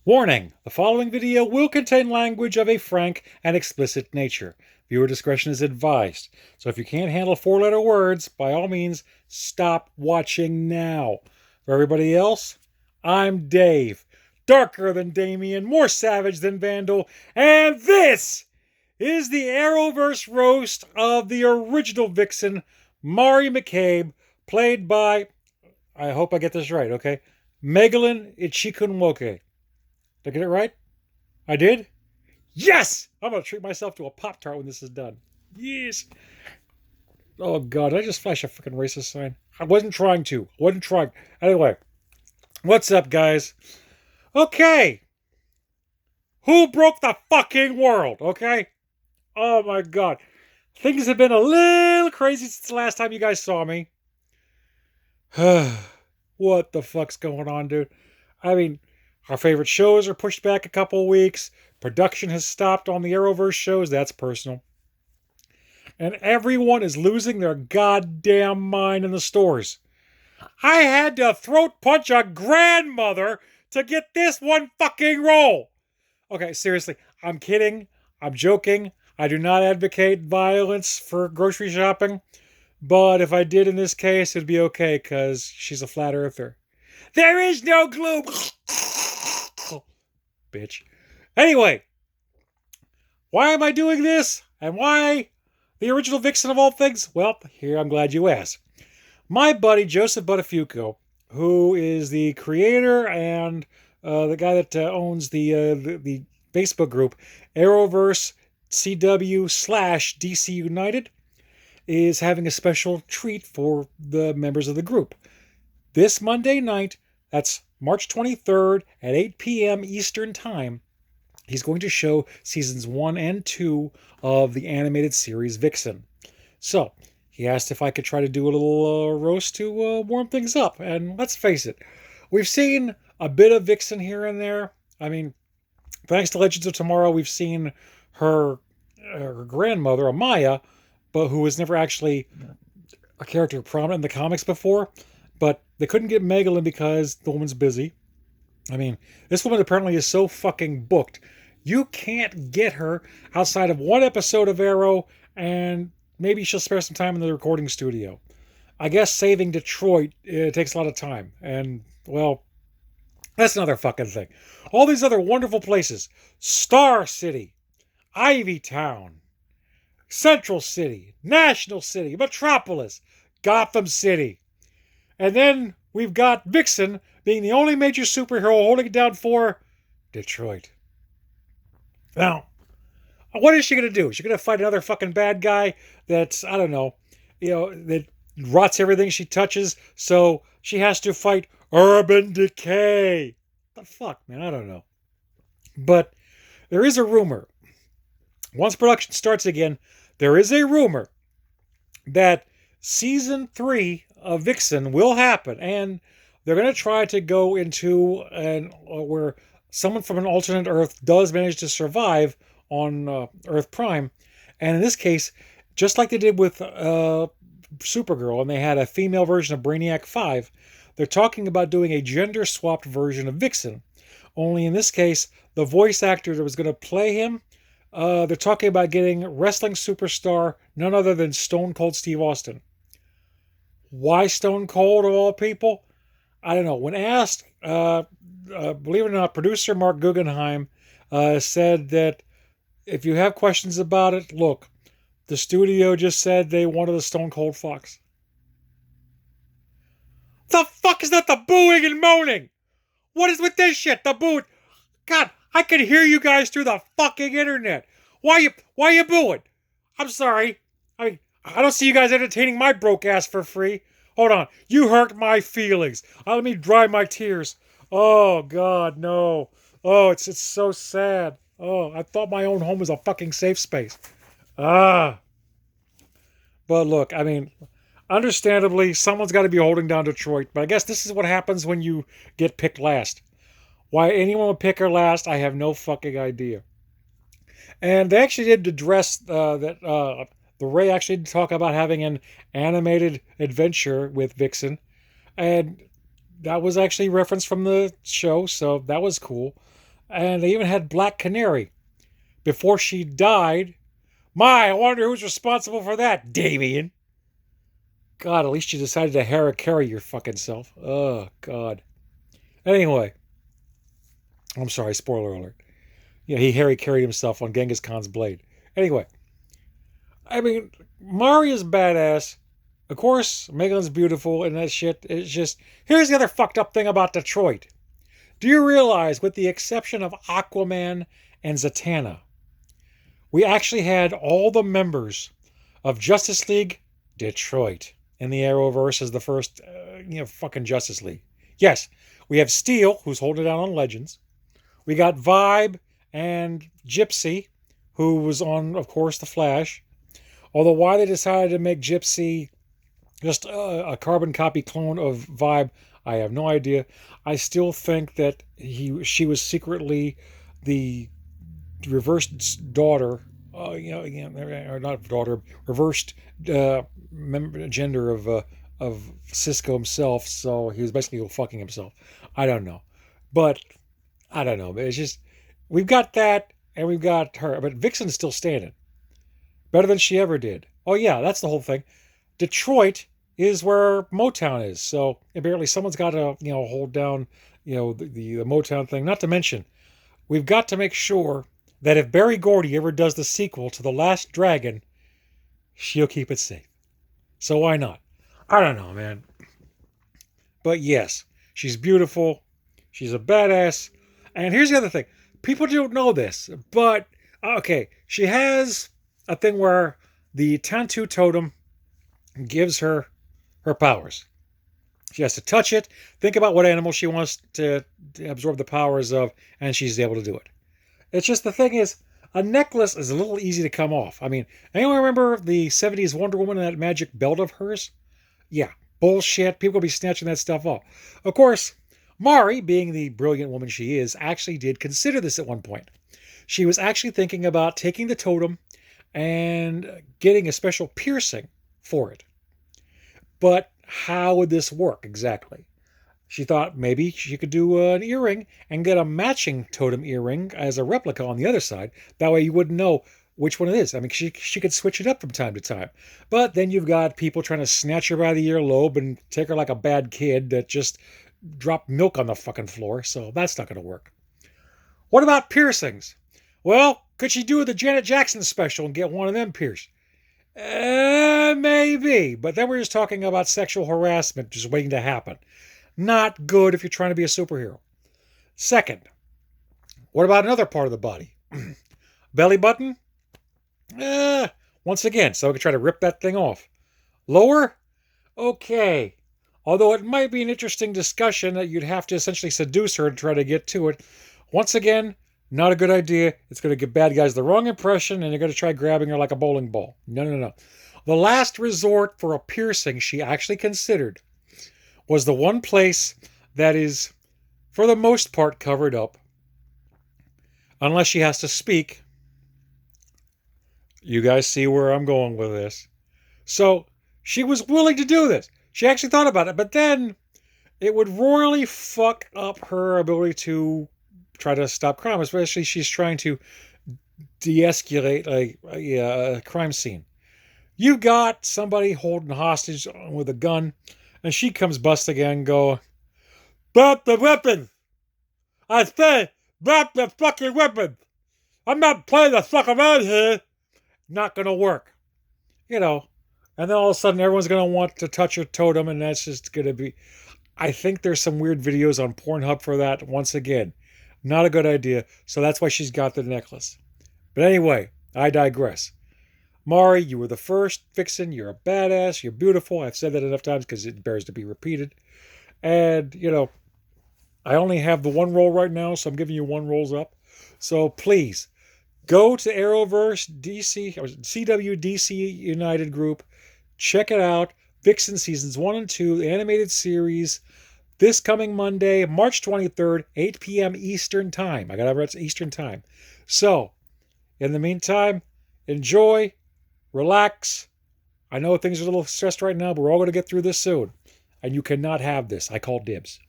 Warning: the following video will contain language of a frank and explicit nature. Viewer discretion is advised. So if you can't handle four-letter words, by all means, stop watching now. For everybody else, I'm Dave. Darker than Damien, more savage than Vandal, and this is the Arrowverse roast of the original Vixen, Mari McCabe, played by, I hope I get this right, okay? Megalyn Ichikunwoke. Did I get it right? I did? Yes! I'm going to treat myself to a Pop-Tart when this is done. Yes! Oh, God. Did I just flash a freaking racist sign? I wasn't trying to. Anyway. What's up, guys? Okay. Who broke the fucking world, okay? Oh, my God. Things have been a little crazy since the last time you guys saw me. What the fuck's going on, dude? I mean, our favorite shows are pushed back a couple weeks. Production has stopped on the Arrowverse shows. That's personal. And everyone is losing their goddamn mind in the stores. I had to throat punch a grandmother to get this one fucking roll. Okay, seriously. I'm kidding. I'm joking. I do not advocate violence for grocery shopping. But if I did in this case, it'd be okay because she's a flat earther. There is no glue. Bitch. Anyway, why am I doing this? And why the original Vixen of all things? Well, here I'm glad you asked. My buddy Joseph Buttafuoco, who is the creator and the guy that owns the Facebook group Arrowverse CW/DC United, is having a special treat for the members of the group. This Monday night, that's March 23rd at 8 p.m. Eastern Time, he's going to show seasons 1 and 2 of the animated series Vixen. So, he asked if I could try to do a little roast to warm things up. And let's face it, we've seen a bit of Vixen here and there. I mean, thanks to Legends of Tomorrow, we've seen her grandmother, Amaya, but who was never actually a character prominent in the comics before. But they couldn't get Megalyn because the woman's busy. I mean, this woman apparently is so fucking booked. You can't get her outside of one episode of Arrow, and maybe she'll spare some time in the recording studio. I guess saving Detroit takes a lot of time. And, well, that's another fucking thing. All these other wonderful places. Star City, Ivy Town, Central City, National City, Metropolis, Gotham City. And then we've got Vixen being the only major superhero holding it down for Detroit. Now, what is she going to do? Is she going to fight another fucking bad guy that's, I don't know, that rots everything she touches, so she has to fight urban decay? What the fuck, man? I don't know. But there is a rumor. Once production starts again, there is a rumor that Season 3 of Vixen will happen, and they're going to try to go into where someone from an alternate Earth does manage to survive on Earth Prime. And in this case, just like they did with Supergirl, and they had a female version of Brainiac 5, they're talking about doing a gender-swapped version of Vixen. Only in this case, the voice actor that was going to play him, they're talking about getting wrestling superstar none other than Stone Cold Steve Austin. Why Stone Cold of all people? I don't know. When asked, believe it or not, producer Mark Guggenheim said that if you have questions about it, look, the studio just said they wanted a Stone Cold Fox. The fuck is that? The booing and moaning? What is with this shit? The boo. God, I can hear you guys through the fucking internet. Why you booing? I'm sorry. I don't see you guys entertaining my broke ass for free. Hold on. You hurt my feelings. Let me dry my tears. Oh, God, no. Oh, it's so sad. Oh, I thought my own home was a fucking safe space. But look, I mean, understandably, someone's got to be holding down Detroit. But I guess this is what happens when you get picked last. Why anyone would pick her last, I have no fucking idea. And they actually did address that the Ray actually did talk about having an animated adventure with Vixen. And that was actually referenced from the show, so that was cool. And they even had Black Canary. Before she died, I wonder who's responsible for that, Damien. God, at least you decided to hara-carry your fucking self. Oh, God. Anyway, I'm sorry, spoiler alert. Yeah, he hara-carried himself on Genghis Khan's blade. Anyway, I mean, Mari is badass. Of course, Megan's beautiful and that shit. It's just, here's the other fucked up thing about Detroit. Do you realize, with the exception of Aquaman and Zatanna, we actually had all the members of Justice League Detroit in the Arrowverse as the first, fucking Justice League. Yes, we have Steel, who's holding it down on Legends. We got Vibe and Gypsy, who was on, of course, The Flash. Although why they decided to make Gypsy just a carbon copy clone of Vibe, I have no idea. I still think that she was secretly the reversed daughter, or not daughter, reversed gender of Cisco himself. So he was basically fucking himself. I don't know, but I don't know. It's just we've got that and we've got her, but Vixen's still standing, better than she ever did. Oh yeah, that's the whole thing. Detroit is where Motown is, so apparently someone's got to hold down the Motown thing. Not to mention, we've got to make sure that if Barry Gordy ever does the sequel to The Last Dragon, she'll keep it safe. So why not? I don't know, man. But yes, she's beautiful. She's a badass. And here's the other thing. People don't know this, but okay, she has a thing where the Tantu totem gives her powers. She has to touch it, think about what animal she wants to absorb the powers of, and she's able to do it. It's just the thing is, a necklace is a little easy to come off. I mean, anyone remember the 70s Wonder Woman and that magic belt of hers? Yeah, bullshit. People will be snatching that stuff off. Of course, Mari, being the brilliant woman she is, actually did consider this at one point. She was actually thinking about taking the totem and getting a special piercing for it. But how would this work exactly? She thought maybe she could do an earring and get a matching totem earring as a replica on the other side. That way you wouldn't know which one it is. I mean, she could switch it up from time to time. But then you've got people trying to snatch her by the earlobe and take her like a bad kid that just dropped milk on the fucking floor. So that's not going to work. What about piercings? Well, could she do the Janet Jackson special and get one of them pierced? Maybe. But then we're just talking about sexual harassment just waiting to happen. Not good if you're trying to be a superhero. Second, what about another part of the body? Belly button? Once again, so I could try to rip that thing off. Lower? Okay. Although it might be an interesting discussion that you'd have to essentially seduce her to try to get to it. Once again, not a good idea. It's going to give bad guys the wrong impression and you're going to try grabbing her like a bowling ball. No. The last resort for a piercing she actually considered was the one place that is, for the most part, covered up. Unless she has to speak. You guys see where I'm going with this. So, she was willing to do this. She actually thought about it, but then it would royally fuck up her ability to try to stop crime, especially she's trying to de-escalate a crime scene. You've got somebody holding hostage with a gun, and she comes busting in and go, "Drop the weapon! I say, drop the fucking weapon! I'm not playing the fuck around here!" Not gonna work. And then all of a sudden everyone's gonna want to touch her totem, and that's just gonna be... I think there's some weird videos on Pornhub for that. Once again, not a good idea, so that's why she's got the necklace. But anyway, I digress. Mari, you were the first Vixen. You're a badass. You're beautiful. I've said that enough times because it bears to be repeated. And, I only have the one roll right now, so I'm giving you one rolls up. So please, go to Arrowverse DC, or CW DC United group. Check it out. Vixen Seasons 1 and 2, the animated series. This coming Monday, March 23rd, 8 p.m. Eastern Time. I got to remember it's Eastern Time. So, in the meantime, enjoy, relax. I know things are a little stressed right now, but we're all going to get through this soon. And you cannot have this. I call dibs.